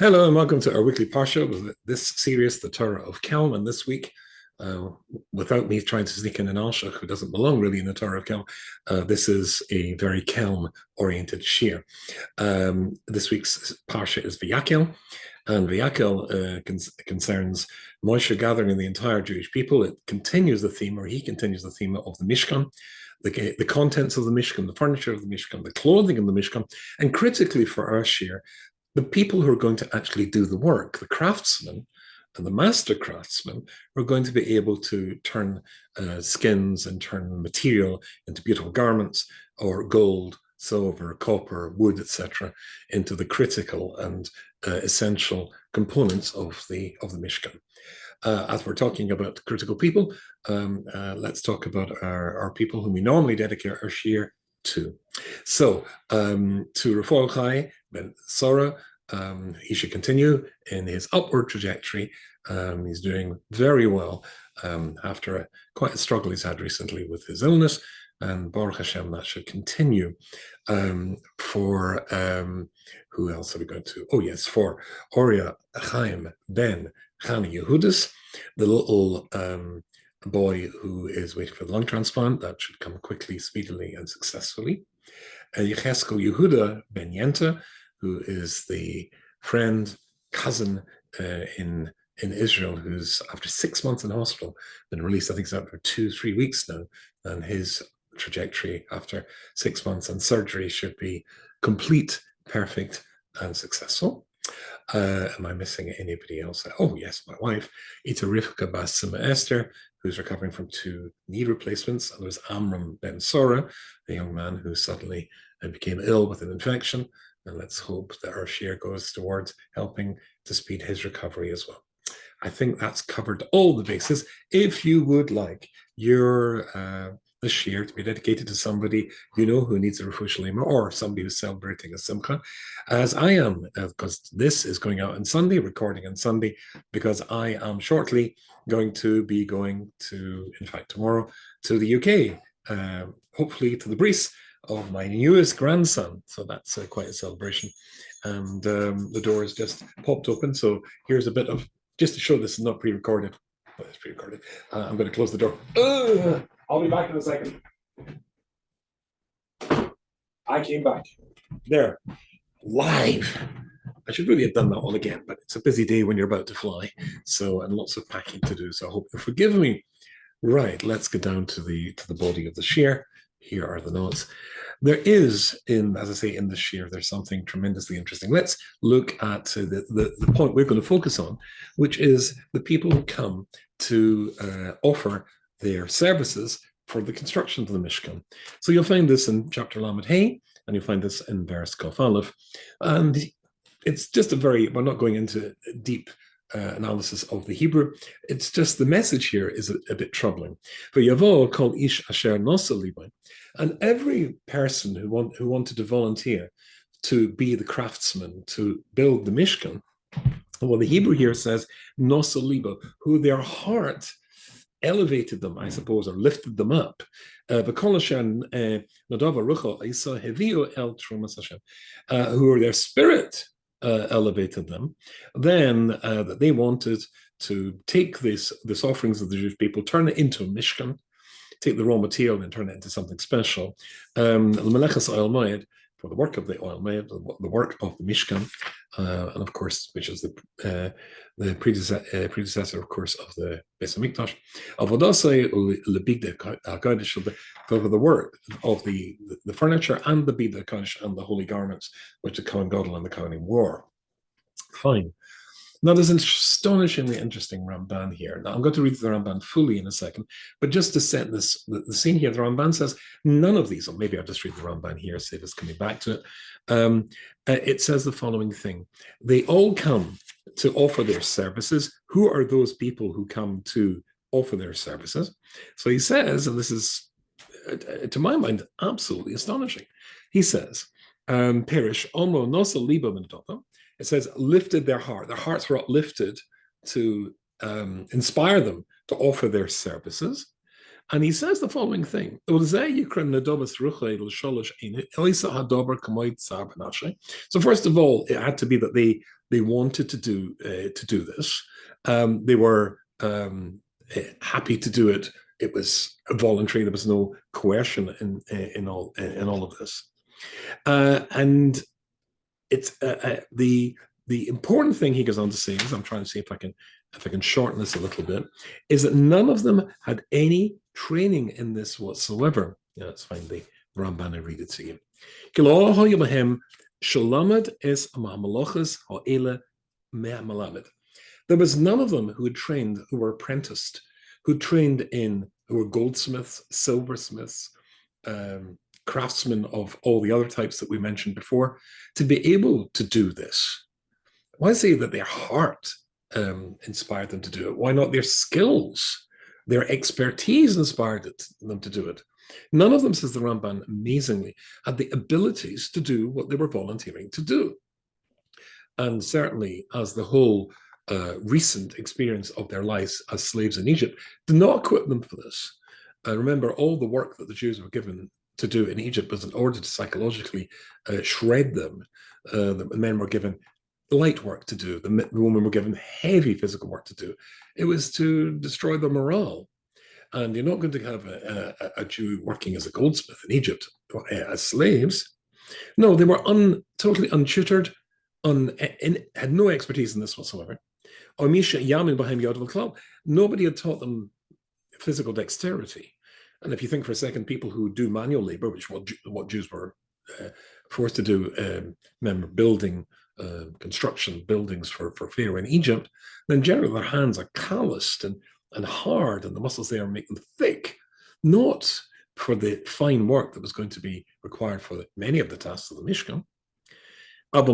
Hello and welcome to our weekly Parsha with this series, the Torah of Kelm. And this week, without me trying to sneak in an Alshach, who doesn't belong really in the Torah of Kelm, this is a very Kelm-oriented shir. This week's Parsha is Vayakel, and Vayakel concerns Moshe gathering the entire Jewish people. It continues the theme, or he continues the theme of the Mishkan, the contents of the Mishkan, the furniture of the Mishkan, the clothing of the Mishkan, and critically for our shir, the people who are going to actually do the work, the craftsmen and the master craftsmen, are going to be able to turn skins and turn material into beautiful garments, or gold, silver, copper, wood, etc., into the critical and essential components of the Mishkan. As we're talking about critical people, let's talk about our people whom we normally dedicate our shir to. So, to Rafael Chai Ben Sora, he should continue in his upward trajectory. He's doing very well after quite a struggle he's had recently with his illness, and Baruch Hashem, that should continue. For who else are we going to? Oh yes, for Oria Chaim Ben Chani Yehudis, the little boy who is waiting for the lung transplant. That should come quickly, speedily, and successfully. Yecheskel Yehuda Ben Yenta, who is the friend, cousin in Israel, who's after 6 months in hospital, been released. I think it's after 2-3 weeks now, and his trajectory after 6 months and surgery should be complete, perfect, and successful. Am I missing anybody else? Oh yes, my wife, Ita Rivka Bas Sima Esther, who's recovering from 2 knee replacements. And there's Amram Ben Sora, a young man who suddenly became ill with an infection. And let's hope that our share goes towards helping to speed his recovery as well. I think that's covered all the bases. If you would like your this year to be dedicated to somebody you know who needs a refuah shlema, or somebody who's celebrating a simcha, as I am, because this is going out on Sunday, recording on Sunday, because I am shortly going to be going to, in fact, tomorrow, to the UK, hopefully to the bris of my newest grandson. So that's quite a celebration. And the door is just popped open. So here's a bit of, just to show this is not pre-recorded, but it's pre-recorded. I'm going to close the door. I'll be back in a second. I came back. There. Live. I should really have done that all again, but it's a busy day when you're about to fly. So, and lots of packing to do. So I hope you'll forgive me. Right, let's get down to the body of the shir. Here are the notes. There is, as I say, in the shir, there's something tremendously interesting. Let's look at the point we're going to focus on, which is the people who come to offer their services for the construction of the Mishkan. So you'll find this in chapter Lamed Hey, and you'll find this in verse Kaf Aleph. And it's just we're not going into deep analysis of the Hebrew. It's just the message here is a bit troubling. For Yavo called Ish Asher Nosa Libai, and every person who wanted to volunteer to be the craftsman to build the Mishkan, well, the Hebrew here says Nosa Liba, who their heart elevated them, I suppose, or lifted them up. Who their spirit elevated them, then that they wanted to take this offerings of the Jewish people, turn it into a Mishkan, take the raw material and turn it into something special. For the work of the oil made, the work of the Mishkan, and of course, which is the predecessor, of course, of the Beis Hamikdash, for the work of the furniture and the Bida Kodesh and the holy garments, which the Kohen Gadol and the Kohanim wore. Fine. Now, there's an astonishingly interesting Ramban here. Now, I'm going to read the Ramban fully in a second, but just to set the scene here, the Ramban says none of these, or maybe I'll just read the Ramban here, save us coming back to it. It says the following thing. They all come to offer their services. Who are those people who come to offer their services? So he says, and this is, to my mind, absolutely astonishing. He says, Perish, Omo Nosa Liba Mendoto. It says, lifted their heart. Their hearts were uplifted to inspire them to offer their services. And he says the following thing. So first of all, it had to be that they They wanted to do this. They were happy to do it. It was voluntary. There was no coercion in all of this. And it's the important thing he goes on to say is, I'm trying to see if I can shorten this a little bit, is that none of them had any training in this whatsoever. Yeah, let's find the Ramban and read it to you. There was none of them who had trained, who were apprenticed, who were goldsmiths, silversmiths, craftsmen of all the other types that we mentioned before, to be able to do this. Why say that their heart inspired them to do it? Why not their skills? Their expertise inspired them to do it. None of them, says the Ramban, amazingly, had the abilities to do what they were volunteering to do. And certainly, as the whole recent experience of their lives as slaves in Egypt did not equip them for this. Remember, all the work that the Jews were given to do in Egypt was in order to psychologically shred them. The men were given light work to do. The women were given heavy physical work to do. It was to destroy their morale. And you're not going to have a Jew working as a goldsmith in Egypt as slaves. No, they were totally untutored, had no expertise in this whatsoever. Nobody had taught them physical dexterity. And if you think for a second, people who do manual labor, which what Jews were forced to do, remember building, construction buildings for Pharaoh in Egypt, then generally their hands are calloused and hard, and the muscles there make them thick, not for the fine work that was going to be required for many of the tasks of the Mishkan. Now,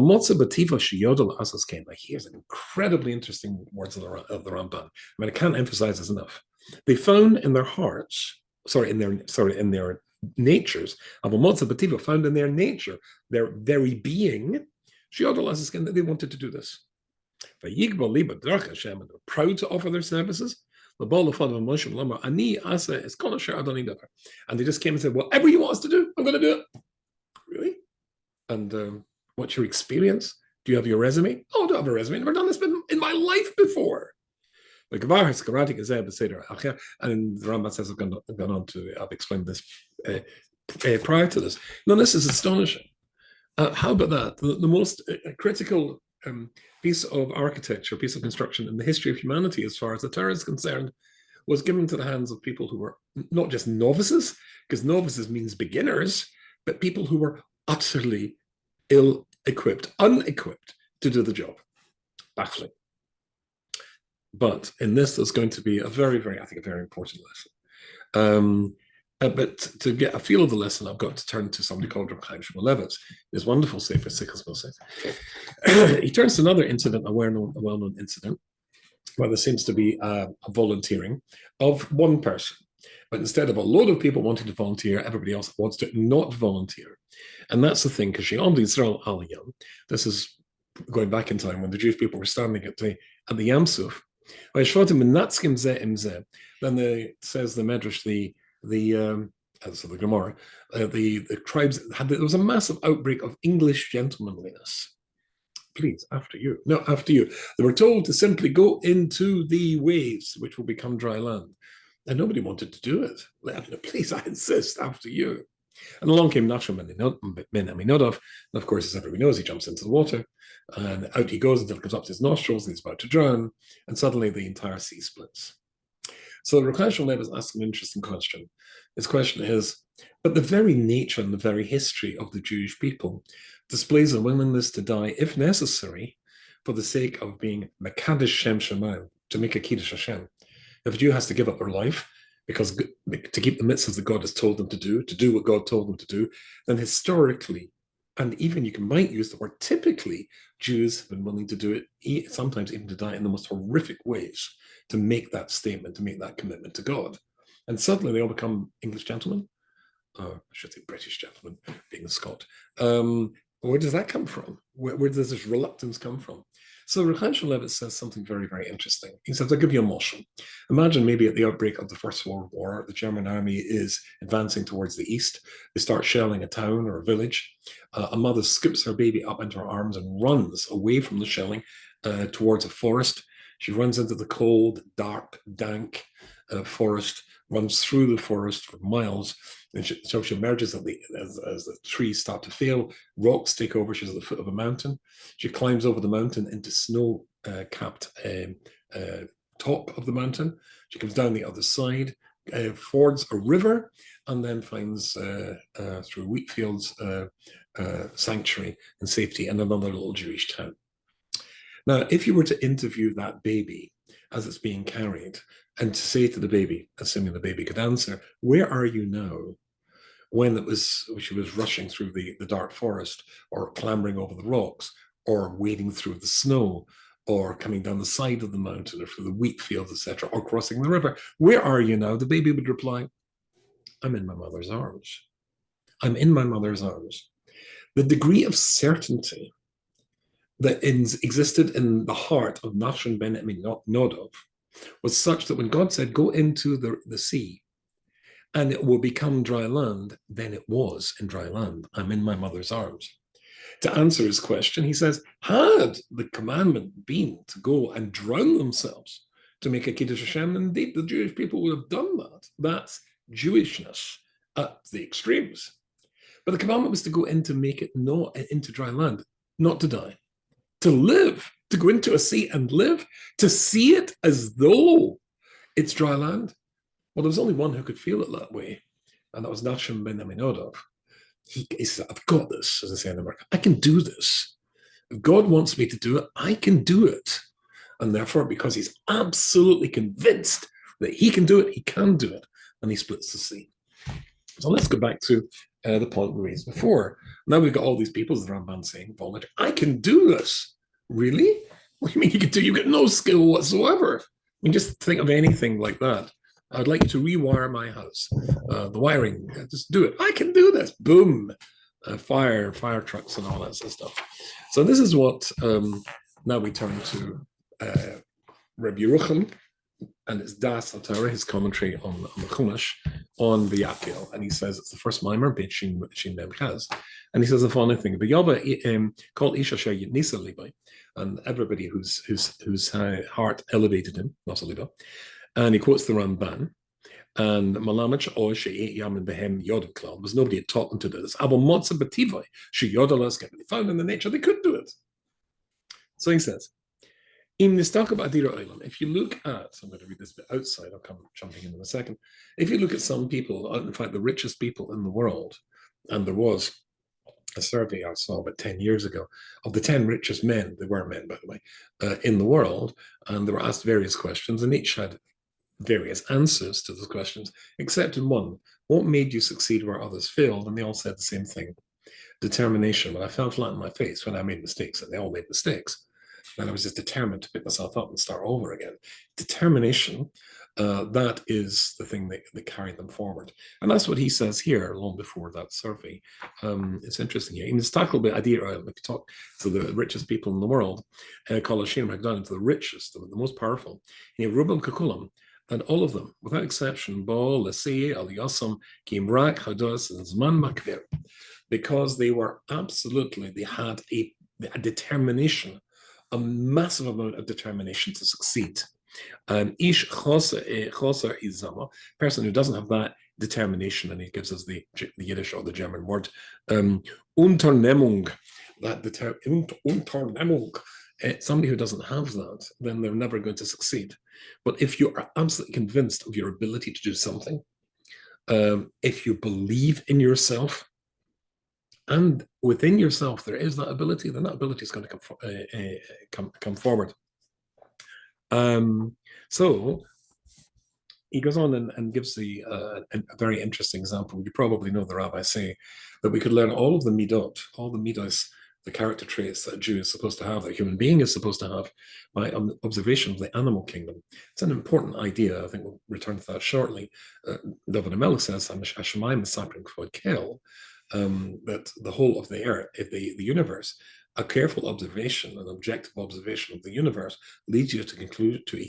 here's an incredibly interesting words of the Ramban. I mean, I can't emphasize this enough. They found in their hearts, in their natures, found in their nature, their very being, that they wanted to do this. They were proud to offer their services. And they just came and said, whatever you want us to do, I'm going to do it. Really? And what's your experience? Do you have your resume? Oh, I don't have a resume. I've never done this in my life before. And the Rambam says, I've gone on to, I've explained this prior to this. Now, this is astonishing. How about that? The most critical piece of architecture, piece of construction in the history of humanity, as far as the Torah is concerned, was given to the hands of people who were not just novices, because novices means beginners, but people who were utterly ill-equipped, unequipped to do the job. Baffling. But in this, there's going to be a very, very, I think, a very important lesson. But to get a feel of the lesson, I've got to turn to somebody called Reb Chaim Shmulevitz, his wonderful Sefer Sichos Moshe. He turns to another incident, a well-known incident, where there seems to be a volunteering of one person. But instead of a load of people wanting to volunteer, everybody else wants to not volunteer. And that's the thing, because Israel Aliyam, this is going back in time when the Jewish people were standing at the Yam Suf. Then says the Medrash, the Gemara, the tribes there was a massive outbreak of English gentlemanliness. Please, after you. No, after you. They were told to simply go into the waves, which will become dry land. And nobody wanted to do it. Please, I insist, after you. And along came Nachshon ben Aminadab, and of course, as everybody knows, he jumps into the water, and out he goes until it comes up to his nostrils, and he's about to drown, and suddenly the entire sea splits. So Reb Chaim Shmulevitz is asking an interesting question. His question is, but the very nature and the very history of the Jewish people displays a willingness to die, if necessary, for the sake of being Mekadesh Shem Shemaim, to make a Kiddush Hashem. If a Jew has to give up their life, because to keep the mitzvahs that God has told them to do what God told them to do, then historically, and even might use the word typically, Jews have been willing to do it, sometimes even to die in the most horrific ways, to make that statement, to make that commitment to God. And suddenly they all become English gentlemen, I should say British gentlemen, being a Scot, Where does that come from? Where does this reluctance come from? So Rechaim Shmulevitz says something very, very interesting. He says, I'll give you a motion. Imagine maybe at the outbreak of the First World War, the German army is advancing towards the east. They start shelling a town or a village. A mother scoops her baby up into her arms and runs away from the shelling towards a forest. She runs into the cold, dark, dank forest, runs through the forest for miles. And so she emerges as the trees start to fail. Rocks take over. She's at the foot of a mountain. She climbs over the mountain into snow-capped top of the mountain. She comes down the other side, fords a river, and then finds through wheat fields sanctuary and safety in another little Jewish town. Now, if you were to interview that baby as it's being carried and to say to the baby, assuming the baby could answer, where are you now? When she was rushing through the dark forest, or clambering over the rocks, or wading through the snow, or coming down the side of the mountain, or through the wheat fields, etc., or crossing the river, where are you now? The baby would reply, I'm in my mother's arms. I'm in my mother's arms. The degree of certainty that existed in the heart of Nachshon ben Nodov was such that when God said, go into the sea, and it will become dry land, then it was in dry land. I'm in my mother's arms. To answer his question, he says, had the commandment been to go and drown themselves to make a Kiddush Hashem, indeed the Jewish people would have done that. That's Jewishness at the extremes. But the commandment was to go in to make it not into dry land, not to die, to live, to go into a sea and live, to see it as though it's dry land. Well, there was only one who could feel it that way, and that was Nachshon ben Aminodov. He said, I've got this, as I say in America. I can do this. If God wants me to do it, I can do it. And therefore, because he's absolutely convinced that he can do it, he can do it. And he splits the sea. So let's go back to the point we raised before. Now we've got all these people, as the Ramban saying, I can do this. Really? What do you mean you can do? You've got no skill whatsoever. I mean, just think of anything like that. I'd like to rewire my house. The wiring, just do it. I can do this. Boom. Fire trucks and all that sort of stuff. So this is what, now we turn to Rabbi Yerucham and it's Das Torah, his commentary on the Chumash, on Vayakel. And he says it's the first mimer, Beit Shin Mem Chaz. And he says the following thing, called Isha Sheyit Nisa Libai, and everybody whose heart elevated him, Nasa Liba. And he quotes the Ramban, and Malamach or She'et Yamin Behem Yodel Klal, was nobody had taught them to do this. Abel Motza Bativai, She Yodelas can be found in the nature, they could do it. So he says, in this talk about Adira Olam, if you look at, I'm going to read this bit outside, I'll come jumping in a second. If you look at some people, in fact, the richest people in the world, and there was a survey I saw about 10 years ago of the 10 richest men, they were men, by the way, in the world, and they were asked various questions, and each had various answers to those questions, except in one. What made you succeed where others failed? And they all said the same thing. Determination. When I fell flat on my face, when I made mistakes, and they all made mistakes, and I was just determined to pick myself up and start over again. Determination, that is the thing that carried them forward. And that's what he says here, long before that survey. It's interesting here. In this tackle by Adir, if you talk to the richest people in the world, Kolashim Hagdan, to the richest, the most powerful, Rubam Kakulam, and all of them, without exception, Bo, Lasi, Aliyasam, Kimrak, Hados, and Zman Makvir, because they were absolutely, they had a determination, a massive amount of determination to succeed. Ish choser izama, person who doesn't have that determination, and he gives us the Yiddish or the German word, Unternehmung, that Unternehmung. Somebody who doesn't have that, then they're never going to succeed. But if you are absolutely convinced of your ability to do something, if you believe in yourself, and within yourself there is that ability, then that ability is going to come forward. So he goes on and gives a very interesting example. You probably know the rabbis say that we could learn all of the midot, all the midos, the character traits that a Jew is supposed to have, that a human being is supposed to have, by observation of the animal kingdom. It's an important idea. I think we'll return to that shortly. David Amelech says, Hashemayim Mesaprim Vayakel, that the whole of the earth, the universe, a careful observation, an objective observation of the universe leads you to a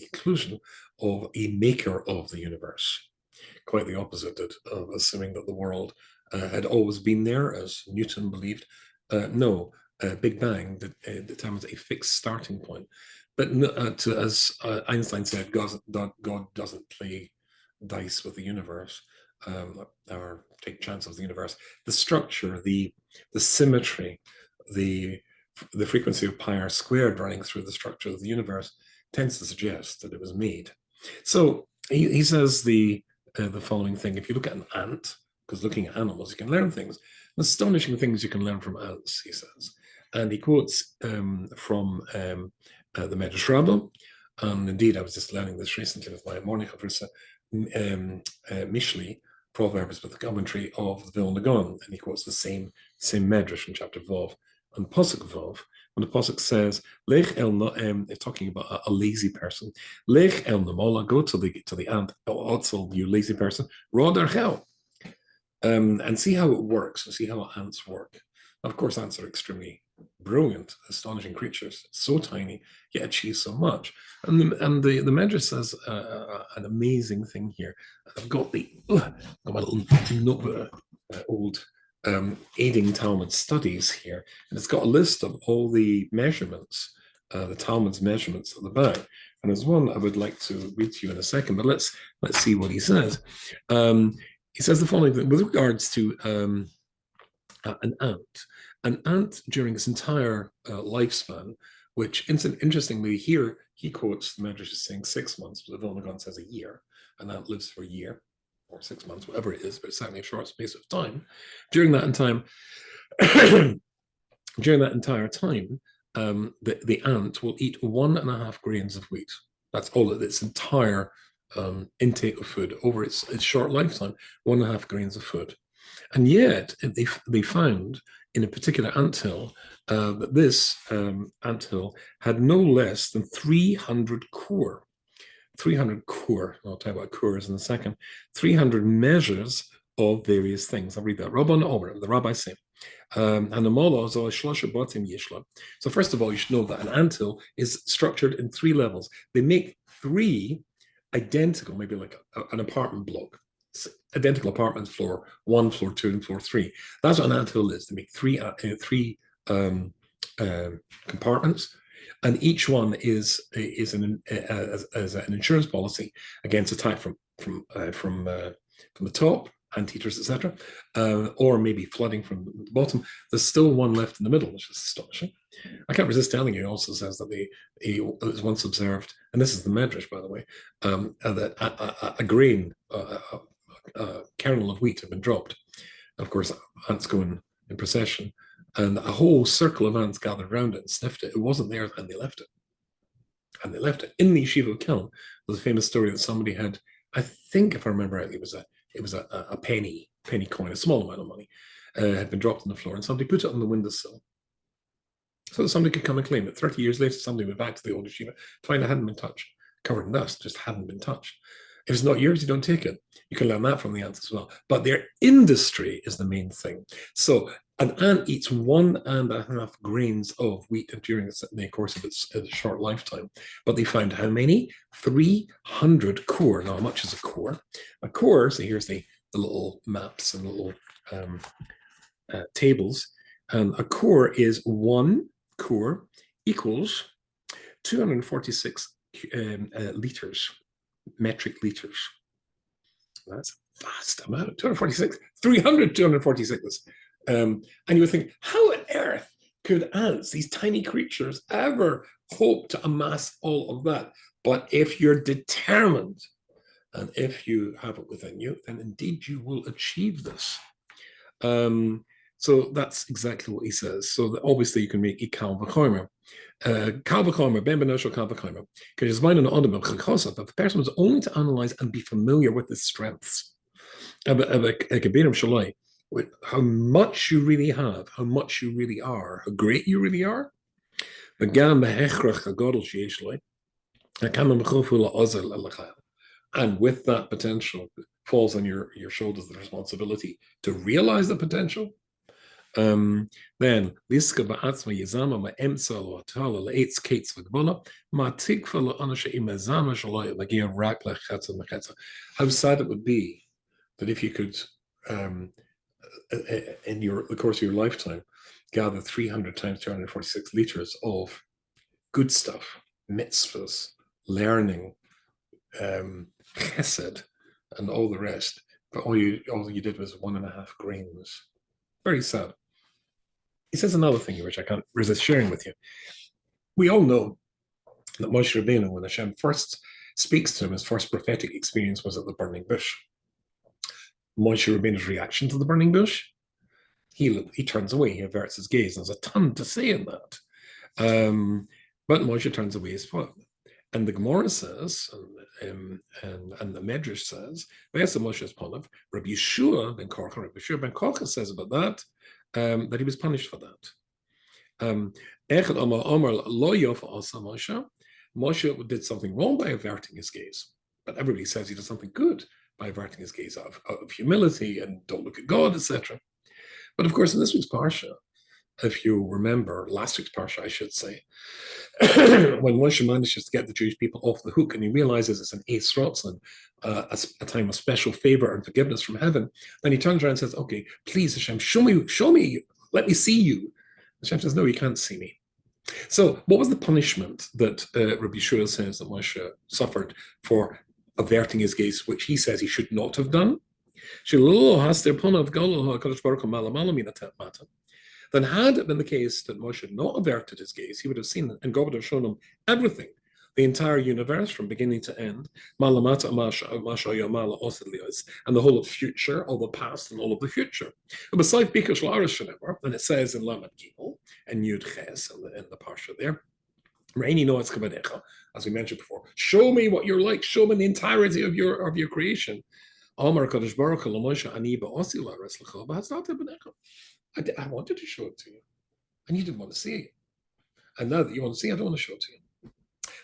conclusion of a maker of the universe. Quite the opposite of assuming that the world had always been there, as Newton believed. No, Big Bang determines a fixed starting point. But as Einstein said, God doesn't play dice with the universe, or take chances of the universe. The structure, the symmetry, the frequency of pi r squared running through the structure of the universe tends to suggest that it was made. So he says the following thing: if you look at an ant, because looking at animals, you can learn things. Astonishing things you can learn from ants, he says. And he quotes from the Medrash Rabbah. And indeed, I was just learning this recently with my morning Chavrusa, Mishli, Proverbs with the commentary of the Vilna Gaon. And he quotes the same Medrash in chapter Vav and Pasuk Vav. When the Pasuk says, Lech el talking about a lazy person, Lech el namola, go to the ant, also you lazy person, Rodar hell. And see how it works, and see how ants work. Of course, ants are extremely brilliant, astonishing creatures, so tiny, yet achieve so much. And the Medrash says an amazing thing here. I've got my little notebook, old aiding Talmud studies here, and it's got a list of all the measurements, the Talmud's measurements at the back. And there's one I would like to read to you in a second, but let's see what he says. He says the following thing with regards to an ant. An ant during its entire lifespan, which interestingly here he quotes the Medrash as saying 6 months, but the Vilna Gaon says a year. An ant lives for a year or 6 months, whatever it is, but it's certainly a short space of time. During that entire time, the ant will eat 1.5 grains of wheat. That's all of its entire intake of food over its short lifetime, 1.5 grains of food. And yet they found in a particular anthill that this anthill had no less than 300 core. 300 core, I'll tell you about cores in a second, 300 measures of various things. I'll read that. Rabban Omer, the rabbis say. So first of all, you should know that an anthill is structured in 3 levels. They make 3 identical, maybe like an apartment block, identical apartments, floor 1, floor 2, and floor 3. That's what an anthill is. They make 3 compartments, and each one is an insurance policy against attack from the top, anteaters, etc., or maybe flooding from the bottom. There's still one left in the middle, which is astonishing. I can't resist telling you. He also says that it was once observed, and this is the Medrash, by the way, that a grain, a kernel of wheat had been dropped. Of course, ants go in procession, and a whole circle of ants gathered around it and sniffed it. It wasn't there, and they left it. And they left it. In the yeshiva of Kelm, there's a famous story that somebody had, I think, if I remember rightly, it was a penny coin, a small amount of money, had been dropped on the floor, and somebody put it on the windowsill so that somebody could come and claim it. 30 years later, somebody went back to the old yeshiva to find it hadn't been touched, covered in dust, just hadn't been touched. If it's not yours, you don't take it. You can learn that from the ants as well. But their industry is the main thing. So an ant eats 1.5 grains of wheat during the course of its short lifetime. But they found how many? 300 core. Now, how much is a core? A core, so here's the little maps and little tables. A core is 1 core equals 246 liters. Metric liters. That's a vast amount. 246. And you would think, how on earth could ants, these tiny creatures, ever hope to amass all of that? But if you're determined, and if you have it within you, then indeed you will achieve this. So that's exactly what he says. So obviously you can make a Kal V'chomer. Kal V'chomer, Ben Benoshel Kal V'chomer. Because if the person was only to analyze and be familiar with his strengths, with how much you really have, how much you really are, how great you really are, and with that potential falls on your shoulders the responsibility to realize the potential. Then Liska Ba'atzma Yizama Ma Emsa Lo Atala Eitz Kates Vagbola Ma Tikfa Lo Anasha Imazama Shaloy Lagia Rak Lechatza Mechatza. How sad it would be that if you could in the course of your lifetime gather 300 times 246 liters of good stuff, mitzvahs, learning, chesed, and all the rest, but all you did was 1.5 grains. Very sad. He says another thing which I can't resist sharing with you. We all know that Moshe Rabbeinu, when Hashem first speaks to him, his first prophetic experience was at the burning bush. Moshe Rabbeinu's reaction to the burning bush, he turns away, he averts his gaze. There's a ton to say in that. But Moshe turns away his foot. And the Gemara says, and the Medrash says, Moshe's Ponav, Rabbi Yeshua ben Korcha says about that, that he was punished for that. Moshe did something wrong by averting his gaze, but everybody says he did something good by averting his gaze out of humility and don't look at God, etc. But of course, in this week's Parsha, if you remember, last week's Parsha, I should say, when Moshe manages to get the Jewish people off the hook and he realizes it's an Eis Rotzen, a time of special favor and forgiveness from heaven, then he turns around and says, okay, please Hashem, show me, let me see you. Hashem says, no, you can't see me. So what was the punishment that Rabbi Yeshua says that Moshe suffered for averting his gaze, which he says he should not have done? Then had it been the case that Moshe had not averted his gaze, he would have seen it, and God would have shown him everything, the entire universe from beginning to end, and the whole of future, all the past, and all of the future. And it says in Lamed Gimel and Yud Ches in the Parsha there, as we mentioned before, show me what you're like, show me the entirety of your creation. I wanted to show it to you, and you didn't want to see it. And now that you want to see it, I don't want to show it to you.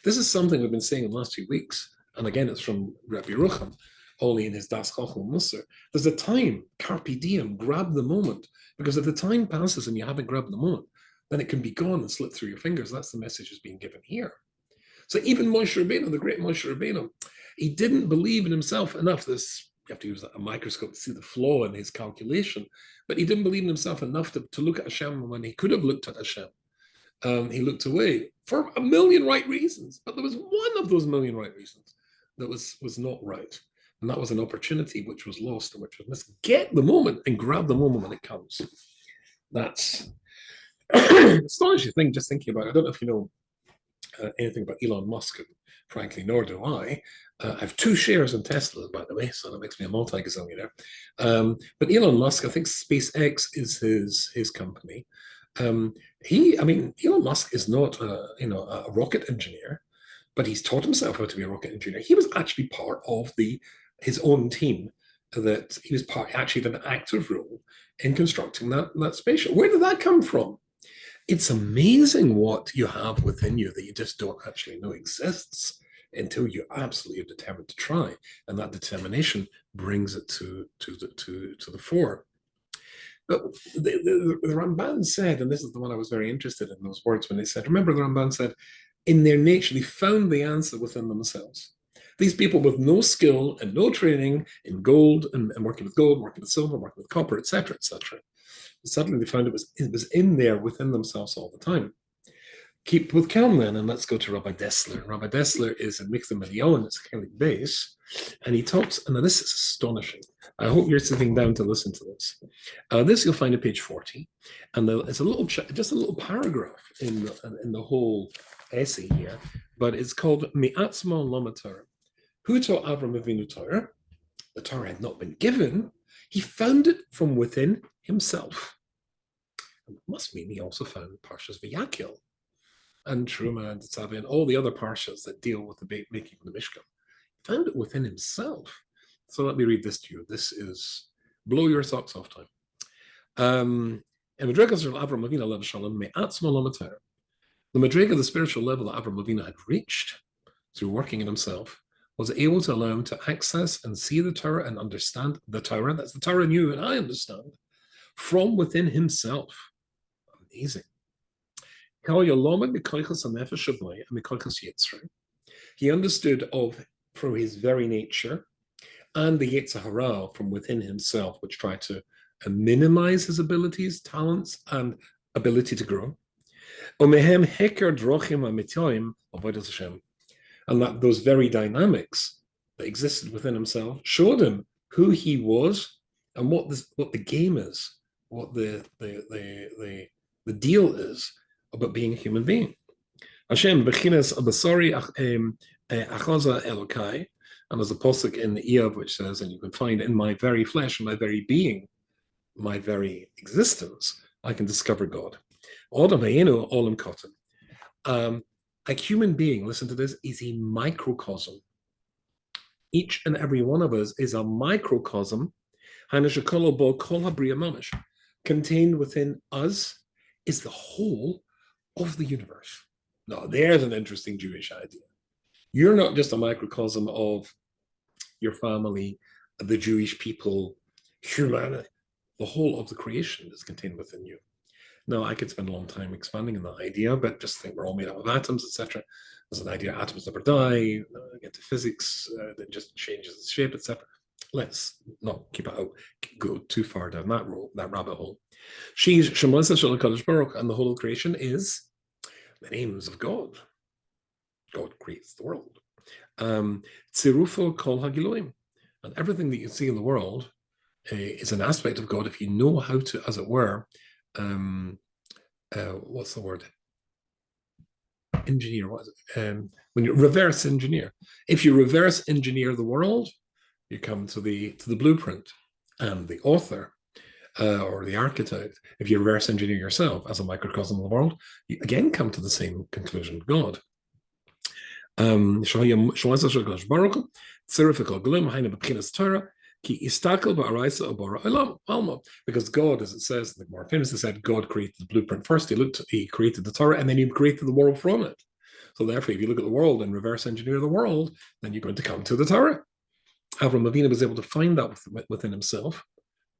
This is something we've been saying in the last few weeks, and again, it's from Rabbi Rucham, only in his Das Chacham Musar. There's a time, carpe diem, grab the moment, because if the time passes and you haven't grabbed the moment, then it can be gone and slip through your fingers. That's the message that's being given here. So even Moshe Rabbeinu, the great Moshe Rabbeinu, he didn't believe in himself enough. You have to use a microscope to see the flaw in his calculation, but he didn't believe in himself enough to look at Hashem when he could have looked at Hashem. He looked away for a million right reasons, but there was one of those million right reasons that was not right, and that was an opportunity which was lost and which was missed. Get the moment and grab the moment when it comes. That's an astonishing thing just thinking about it. I don't know if you know anything about Elon Musk, and frankly, nor do I. I have 2 shares in Tesla, by the way, so that makes me a multi-gazillionaire. But Elon Musk, I think SpaceX is his company. Elon Musk is not a rocket engineer, but he's taught himself how to be a rocket engineer. He was actually part of his own team that he was actually did an active role in constructing that spaceship. Where did that come from? It's amazing what you have within you that you just don't actually know exists until you're absolutely determined to try, and that determination brings it to the fore. But the Ramban said, and this is the one I was very interested in, those words when they said, remember the Ramban said, in their nature, they found the answer within themselves. These people with no skill and no training in gold and working with gold, working with silver, working with copper, etc., etc. Suddenly they found it was in there within themselves all the time. Keep with Kelm then, and let's go to Rabbi Dessler. Rabbi Dessler is a Mikveh Million, it's a Kelm base, and he talks, and now this is astonishing. I hope you're sitting down to listen to this. This you'll find at page 40, and it's just a little paragraph in the whole essay here, but it's called Mi'atzmo Lama Torah. Who taught Avram Avinu Torah? The Torah had not been given. He found it from within himself. And it must mean he also found Parshas Vayakel and Truma and Tzavi and all the other Parshas that deal with the making of the Mishkan. He found it within himself. So let me read this to you. This is blow your socks off time. The Madriga, the spiritual level that Avram Avinu had reached through working in himself, was able to allow him to access and see the Torah and understand the Torah. That's the Torah you and I understand from within himself. Amazing. He understood from his very nature and the Yetzer Hara from within himself, which tried to minimize his abilities, talents, and ability to grow. And that those very dynamics that existed within himself showed him who he was and what the game is, what the deal is about being a human being. Hashem b'chinas abasari achaza elokai, and there's a pasuk in the Eov which says, and you can find in my very flesh, my very being, my very existence, I can discover God. A human being, listen to this, is a microcosm. Each and every one of us is a microcosm. Contained within us is the whole of the universe. Now, there's an interesting Jewish idea. You're not just a microcosm of your family, the Jewish people, humanity. The whole of the creation is contained within you. Now, I could spend a long time expanding on that idea, but just think we're all made up of atoms, etc. There's an idea atoms never die, get to physics, that just changes its shape, etc. Let's not go too far down that rabbit hole. She's Shemasa Shalakadosh Baruch, and the whole of creation is the names of God. God creates the world. Tzirufo Kol Hagiloim, and everything that you see in the world is an aspect of God if you know how to, as it were, what's the word? Engineer. What is it? When you reverse engineer. If you reverse engineer the world, you come to the blueprint, and the author or the architect. If you reverse engineer yourself as a microcosm of the world, you again come to the same conclusion: God. Because God, as it says, the more famously said, God created the blueprint first. He created the Torah, and then he created the world from it. So therefore, if you look at the world and reverse engineer the world, then you're going to come to the Torah. Avram Avinu was able to find that within himself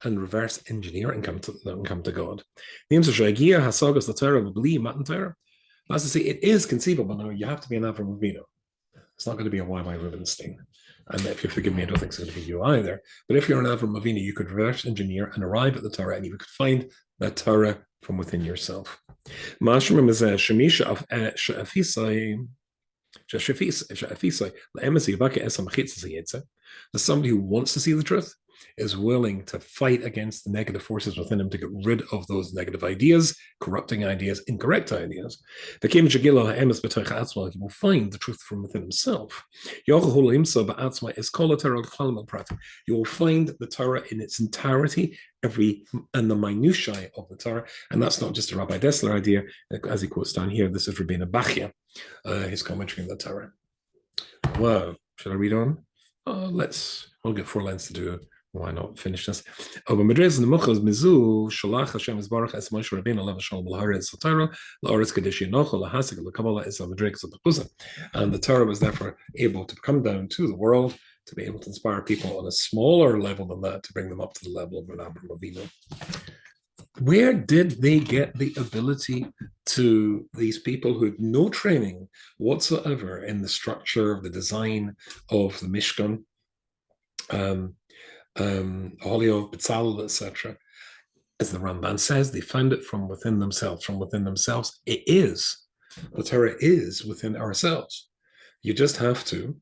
and reverse engineer and come to God. As I say, it is conceivable. Now, you have to be an Avram Avinu. It's not going to be a Y.Y. Rubinstein. And if you forgive me, I don't think it's going to be you either. But if you're an Avram Avinu, you could reverse engineer and arrive at the Torah, and you could find that Torah from within yourself. There's somebody who wants to see the truth, is willing to fight against the negative forces within him to get rid of those negative ideas, corrupting ideas, incorrect ideas. He will find the truth from within himself. You will find the Torah in its entirety, and the minutiae of the Torah. And that's not just a Rabbi Dessler idea, as he quotes down here. This is Rabbeinu Bachya, his commentary on the Torah. Wow. Should I read on? We'll get 4 lines to do. Why not finish this? And the Torah was therefore able to come down to the world to be able to inspire people on a smaller level than that, to bring them up to the level of an Avram Avinu. Where did they get the ability to, these people who had no training whatsoever in the structure of the design of the Mishkan, Holio, Betzalel, etc. As the Ramban says, they found it from within themselves. From within themselves, it is. The Torah is within ourselves. You just have to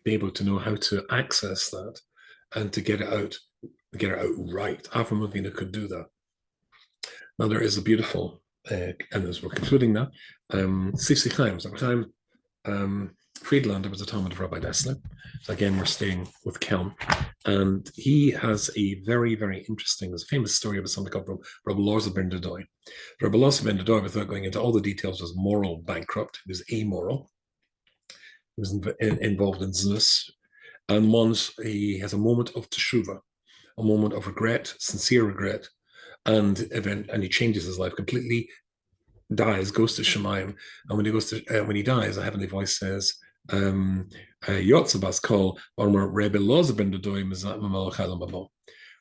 be able to know how to access that and to get it out right. Avram Avinu could do that. Now there is a beautiful, and as we're concluding now, Sifsi Chaim, Friedlander was a Talmud of Rabbi Dessler. So again, we're staying with Kelm. And he has a very, very interesting, there's a famous story about something called Rabbi Elazar ben Dodoy. Rabbi Elazar ben Dodoy, without going into all the details, was moral bankrupt. He was amoral. He was involved in Zeus. And once he has a moment of teshuvah, a moment of regret, sincere regret, and he changes his life completely, dies, goes to Shemayim, and when he dies, a heavenly voice says, Yotzabas call Rabbi Elazar ben Dodoy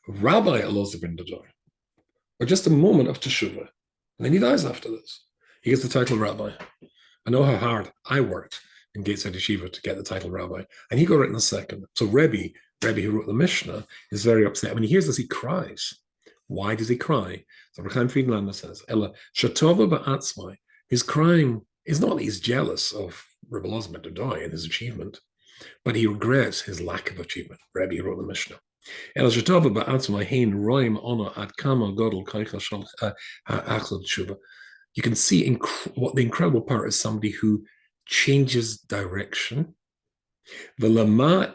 Rabbi Elazar ben Dodoy. or just a moment of teshuvah. And then he dies after this. He gets the title rabbi. I know how hard I worked in Gateshead Yeshiva to get the title rabbi, and he got it in a second. So Rebbe who wrote the Mishnah, is very upset. When he hears this, he cries. Why does he cry? So Chaim Friedlander says, Ella Shatova ba'atzmai. His crying is not that he's jealous of Rebbe Elazar ben Dodai and his achievement, but he regrets his lack of achievement. Rebbe wrote the Mishnah. Ella Shatova ba'atzmai hein roim ono ad kama godel kaicha shal achzod tshuva. You can see what the incredible part is somebody who changes direction. And what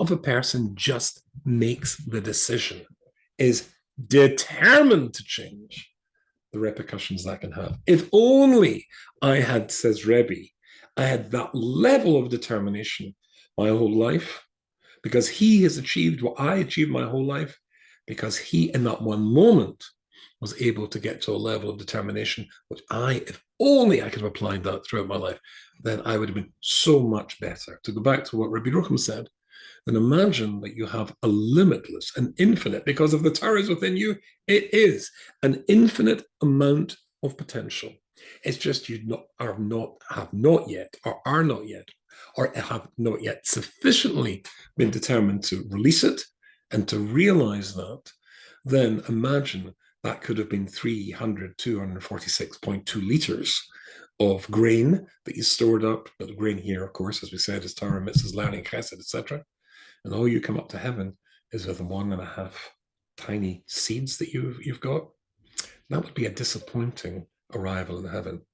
if a person just makes the decision, is determined to change, the repercussions that can have? If only I had, says Rebbe, I had that level of determination my whole life, because he has achieved what I achieved my whole life, because he, in that one moment, was able to get to a level of determination, which if only I could have applied that throughout my life, then I would have been so much better. To go back to what Rabbi Rucham said, then imagine that you have a limitless, an infinite, because of the Torah is within you, it is an infinite amount of potential. It's just you have not yet sufficiently been determined to release it and to realize that. Then imagine that could have been 246.2 liters of grain that you stored up. But the grain here, of course, as we said, is Torah, mitzvahs, learning, chesed, etc. And all you come up to heaven is with 1.5 tiny seeds that you've got. That would be a disappointing arrival in heaven.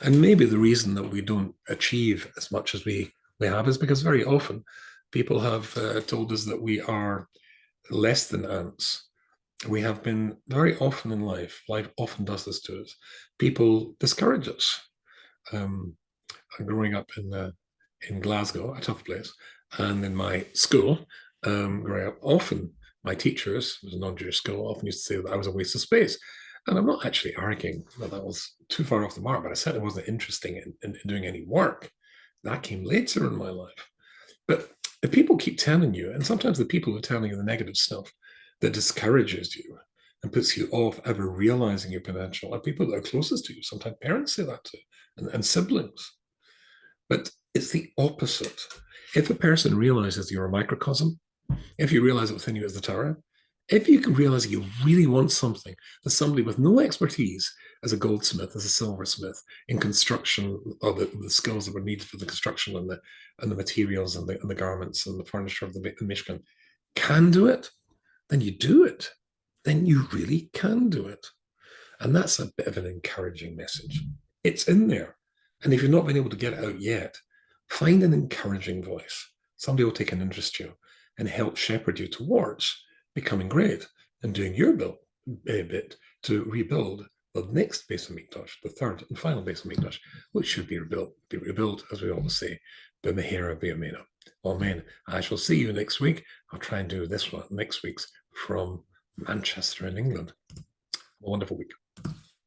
And maybe the reason that we don't achieve as much as we have is because very often people have told us that we are less than ants. We have been very often in life often does this to us. People discourage us. Growing up in Glasgow, a tough place, and in my school, growing up, often my teachers, it was a non-Jewish school, often used to say that I was a waste of space. And I'm not actually arguing that was too far off the mark, but I said it wasn't interesting in doing any work. That came later in my life. But if people keep telling you, and sometimes the people who are telling you the negative stuff that discourages you and puts you off ever realizing your potential are people that are closest to you. Sometimes parents say that too, and siblings. But it's the opposite. If a person realizes you're a microcosm, if you realize that within you is the Torah, if you can realize that you really want something, that somebody with no expertise as a goldsmith, as a silversmith, in construction, or the skills that were needed for the construction and the materials and the garments and the furniture of the Mishkan can do it, then you do it. Then you really can do it. And that's a bit of an encouraging message. It's in there. And if you've not been able to get it out yet, find an encouraging voice. Somebody will take an interest in you and help shepherd you towards becoming great and doing your bit to rebuild the next Beis HaMikdash, the third and final Beis HaMikdash, which should be rebuilt, as we always say, b'mehera b'yameinu. Amen. I shall see you next week. I'll try and do this one next week's from Manchester in England. Have a wonderful week.